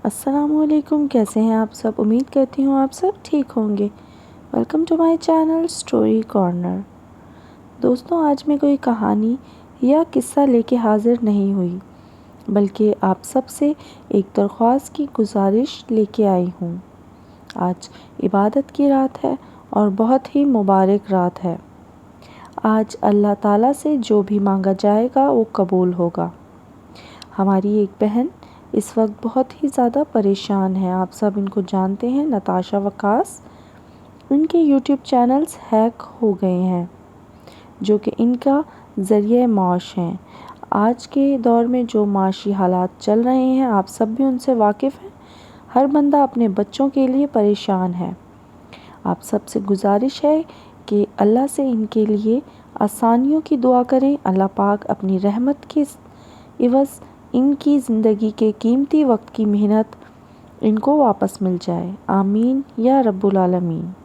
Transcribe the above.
السلام علیکم، کیسے ہیں آپ سب؟ امید کرتی ہوں آپ سب ٹھیک ہوں گے۔ Welcome to my channel story corner. دوستوں، آج میں کوئی کہانی یا قصہ لے کے حاضر نہیں ہوئی، بلکہ آپ سب سے ایک درخواست کی گزارش لے کے آئی ہوں۔ آج عبادت کی رات ہے اور بہت ہی مبارک رات ہے۔ آج اللہ تعالیٰ سے جو بھی مانگا جائے گا وہ قبول ہوگا۔ ہماری ایک بہن اس وقت بہت ہی زیادہ پریشان ہے، آپ سب ان کو جانتے ہیں، نتاشا وکاس۔ ان کے یوٹیوب چینلز ہیک ہو گئے ہیں جو کہ ان کا ذریعہ معاش ہیں۔ آج کے دور میں جو معاشی حالات چل رہے ہیں، آپ سب بھی ان سے واقف ہیں۔ ہر بندہ اپنے بچوں کے لیے پریشان ہے۔ آپ سب سے گزارش ہے کہ اللہ سے ان کے لیے آسانیوں کی دعا کریں۔ اللہ پاک اپنی رحمت کے عوض ان کی زندگی کے قیمتی وقت کی محنت ان کو واپس مل جائے۔ آمین یا رب العالمین۔